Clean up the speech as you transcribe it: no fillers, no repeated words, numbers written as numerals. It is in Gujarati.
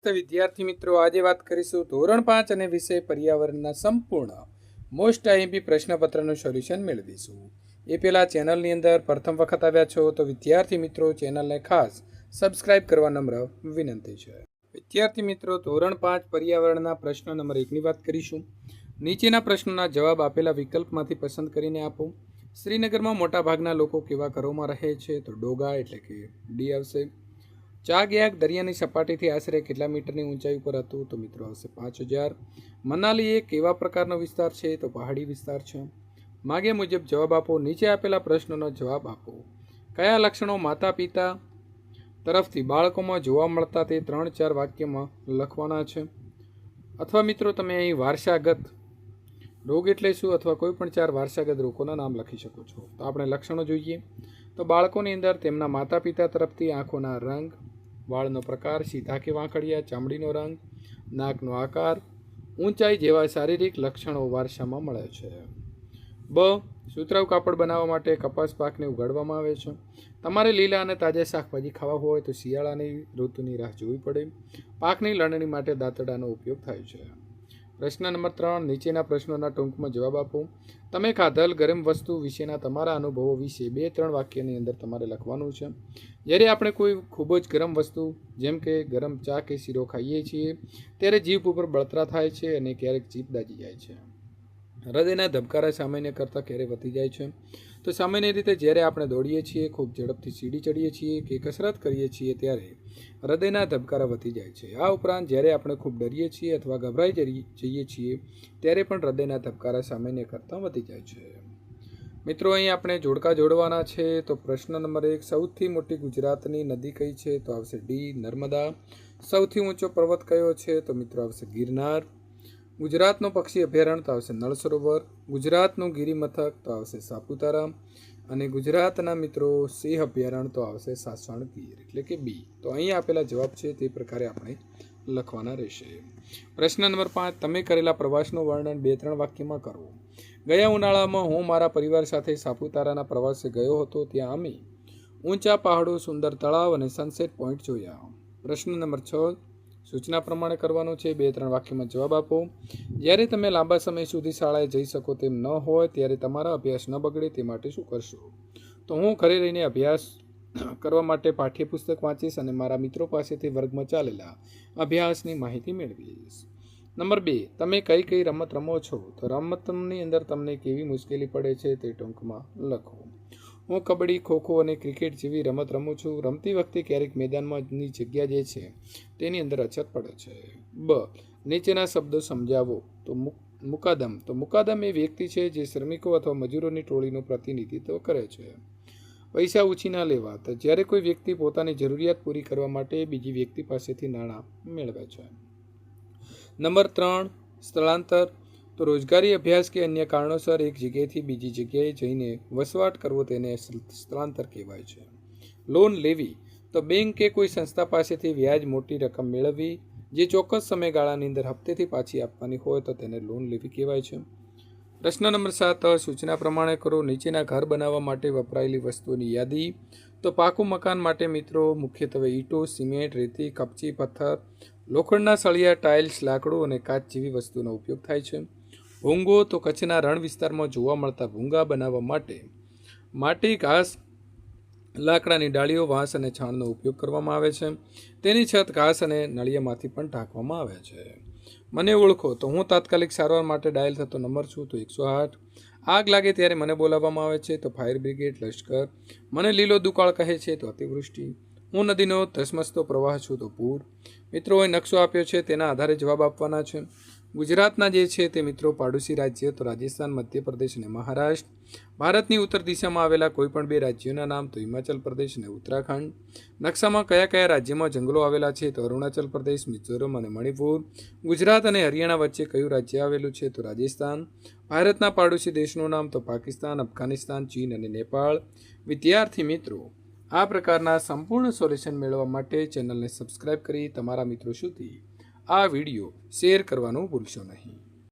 તો વિદ્યાર્થી મિત્રો, આજે વાત કરીશું ધોરણ 5 અને વિષય પર્યાવરણના સંપૂર્ણ મોસ્ટ આઈએમપી પ્રશ્નપત્રનું સોલ્યુશન મેળવીશું। એ પહેલાં ચેનલની અંદર પ્રથમ વખત આવ્યા છો તો વિદ્યાર્થી મિત્રો ચેનલને ખાસ સબસ્ક્રાઇબ કરવા નમ્ર વિનંતી છે। વિદ્યાર્થી મિત્રો, ધોરણ 5 પર્યાવરણના પ્રશ્ન નંબર 1ની વાત કરીશું। નીચેના પ્રશ્નોના જવાબ આપેલા વિકલ્પમાંથી પસંદ કરીને આપો। શ્રીનગરમાં મોટાભાગના લોકો કેવા ઘરોમાં રહે છે? તો ડોગા એટલે કે ડી આવશે। ચાગયાક દરિયાની સપાટીથી આશરે કેટલા મીટરની ઊંચાઈ ઉપર હતું? તો મિત્રો આવશે 5000। મનાલી એ કેવા પ્રકારનો વિસ્તાર છે? તો પહાડી વિસ્તાર છે। માગે મુજબ જવાબ આપો। નીચે આપેલા પ્રશ્નોનો જવાબ આપો। કયા લક્ષણો માતા પિતા તરફથી બાળકોમાં જોવા મળતા તે 3-4 વાક્યમાં લખવાના છે। અથવા મિત્રો તમે અહીં વારસાગત રોગ એટલે શું અથવા કોઈ પણ 4 વારસાગત રોગોના નામ લખી શકો છો। તો આપણે લક્ષણો જોઈએ તો બાળકોની અંદર તેમના માતા પિતા તરફથી આંખોના રંગ, વાળનો પ્રકાર, સીધા કે વાંકડિયા, ચામડીનો રંગ, નાકનો આકાર, ઊંચાઈ જેવા શારીરિક લક્ષણો વારસામાં મળે છે। બ. સુતરાઉ કાપડ બનાવવા માટે કપાસ પાકને ઉગાડવામાં આવે છે। તમારે લીલા અને તાજા શાકભાજી ખાવા હોય તો શિયાળાની ઋતુની રાહ જોવી પડે। પાકની લણણી માટે દાંતરડાનો ઉપયોગ થાય છે। પ્રશ્ન નંબર 3, નીચેના પ્રશ્નોના ટૂંકમાં જવાબ આપો। તમે ખાધેલ ગરમ વસ્તુ વિશેના તમારા અનુભવો વિશે 2-3 વાક્યની અંદર તમારે લખવાનું છે। જ્યારે આપણે કોઈ ખૂબ જ ગરમ વસ્તુ જેમ કે ગરમ ચા કે શીરો ખાઈએ છીએ ત્યારે જીભ ઉપર બળતરા થાય છે અને ક્યારેક જીભ દાજી જાય છે। હૃદયના ધબકારા સામાન્ય કરતાં ક્યારે વધી જાય છે? તો સામાન્ય રીતે જ્યારે આપણે દોડીએ છીએ, ખૂબ ઝડપથી સીડી ચડીએ છીએ કે કસરત કરીએ છીએ ત્યારે હૃદયના ધબકારા વધી જાય છે। આ ઉપરાંત જ્યારે આપણે ખૂબ ડરીએ છીએ અથવા ગભરાઈ જઈએ છીએ ત્યારે પણ હૃદયના ધબકારા સામાન્ય કરતાં વધી જાય છે। મિત્રો, અહીં આપણે જોડકા જોડવાના છે। તો પ્રશ્ન નંબર 1, સૌથી મોટી ગુજરાતની નદી કઈ છે? તો આવશે ડી નર્મદા। સૌથી ઊંચો પર્વત કયો છે? તો મિત્રો આવશે ગિરનાર। ગુજરાતનો પક્ષી અભયારણ્ય તો આવશે નળ સરોવર। ગુજરાતનું ગિરિમથક તો આવશે સાપુતારા। અને ગુજરાતના મિત્રો સિંહ અભયારણ્ય તો આવશે સાસણ ગીર એટલે કે બી। તો અહીં આપેલા જવાબ છે તે પ્રકારે આપણે લખવાના રહેશે। પ્રશ્ન નંબર 5, તમે કરેલા પ્રવાસનું વર્ણન 2-3 વાક્યમાં કરો। ગયા ઉનાળામાં હું મારા પરિવાર સાથે સાપુતારાના પ્રવાસે ગયો હતો। ત્યાં અમે ઊંચા પહાડો, સુંદર તળાવ અને સનસેટ પોઈન્ટ જોયા। પ્રશ્ન નંબર 6, સૂચના પ્રમાણે કરવાનો છે। 2-3 વાક્યમાં જવાબ આપો। જ્યારે તમે લાંબા સમય સુધી શાળાએ જઈ શકો તેમ ન હોય ત્યારે તમારા અભ્યાસ ન બગડે તે માટે શું કરશો? તો હું ઘરે રહીને અભ્યાસ કરવા માટે પાઠ્યપુસ્તક વાંચીશ અને મારા મિત્રો પાસેથી વર્ગમાં ચાલેલા અભ્યાસની માહિતી મેળવીશ। નંબર 2, તમે કઈ કઈ રમત રમો છો? તો રમતની અંદર તમને કેવી મુશ્કેલી પડે છે તે ટૂંકમાં લખો। હું કબડ્ડી, ખોખો અને ક્રિકેટ જેવી રમત રમું છું। રમતી વખતે ક્યારેક મેદાનમાંની જગ્યા જે છે તેની અંદર અછત પડે છે। બ. નીચેના શબ્દો સમજાવો। તો મુકાદમ એ વ્યક્તિ છે જે શ્રમિકો અથવા મજૂરોની ટોળીનું પ્રતિનિધિત્વ કરે છે। પૈસા ઉછીના લેવા, તો જ્યારે કોઈ વ્યક્તિ પોતાની જરૂરિયાત પૂરી કરવા માટે બીજી વ્યક્તિ પાસેથી નાણાં મેળવે છે। નંબર 3, સ્થળાંતર, તો રોજગારી, અભ્યાસ કે અન્ય કારણોસર એક જગ્યાએથી બીજી જગ્યાએ જઈને વસવાટ કરવો તેને સ્થળાંતર કહેવાય છે। લોન લેવી, તો બેંક કે કોઈ સંસ્થા પાસેથી વ્યાજ મોટી રકમ મેળવવી જે ચોક્કસ સમયગાળાની અંદર હપ્તેથી પાછી આપવાની હોય તો તેને લોન લેવી કહેવાય છે। પ્રશ્ન નંબર 7, સૂચના પ્રમાણે કરો। નીચેના ઘર બનાવવા માટે વપરાયેલી વસ્તુઓની યાદી। તો પાકું મકાન માટે મિત્રો મુખ્યત્વે ઈંટો, સિમેન્ટ, રેતી, કપચી, પથ્થર, લોખંડના સળિયા, ટાઇલ્સ, લાકડું અને કાચ જેવી વસ્તુનો ઉપયોગ થાય છે। ભૂંગો, તો કચ્છના રણ વિસ્તારમાં જોવા મળતા ભૂંગા બનાવવા માટે માટી, ઘાસ, લાકડાની ડાળીઓ, વાંસ અને છાણનો ઉપયોગ કરવામાં આવે છે। તેની છત ઘાસ અને નળિયામાંથી પણ ઢાંકવામાં આવે છે। મને ઓળખો, તો હું તાત્કાલિક સારવાર માટે ડાયલ થતો નંબર છું તો 108। આગ લાગે ત્યારે મને બોલાવવામાં આવે છે તો ફાયર બ્રિગેડ, લશ્કર। મને લીલો દુકાળ કહે છે તો અતિવૃષ્ટિ। હું નદીનો ધસમસતો પ્રવાહ છું તો પૂર। મિત્રો, અહીં નકશો આપ્યો છે તેના આધારે જવાબ આપવાના છે। ગુજરાતના જે છે તે મિત્રો પાડોશી રાજ્ય તો રાજસ્થાન, મધ્યપ્રદેશ અને મહારાષ્ટ્ર। ભારતની ઉત્તર દિશામાં આવેલા કોઈપણ 2 રાજ્યોના નામ તો હિમાચલ પ્રદેશ અને ઉત્તરાખંડ। નકશામાં કયા કયા રાજ્યમાં જંગલો આવેલા છે? તો અરુણાચલ પ્રદેશ, મિઝોરમ અને મણિપુર। ગુજરાત અને હરિયાણા વચ્ચે કયું રાજ્ય આવેલું છે? તો રાજસ્થાન। ભારતના પાડોશી દેશનું નામ તો પાકિસ્તાન, અફઘાનિસ્તાન, ચીન અને નેપાળ। વિદ્યાર્થી મિત્રો, આ પ્રકારના સંપૂર્ણ સોલ્યુશન મેળવવા માટે ચેનલને સબસ્ક્રાઇબ કરી તમારા મિત્રો સુધી આ વિડીયો શેર કરવાનું ભૂલશો નહીં।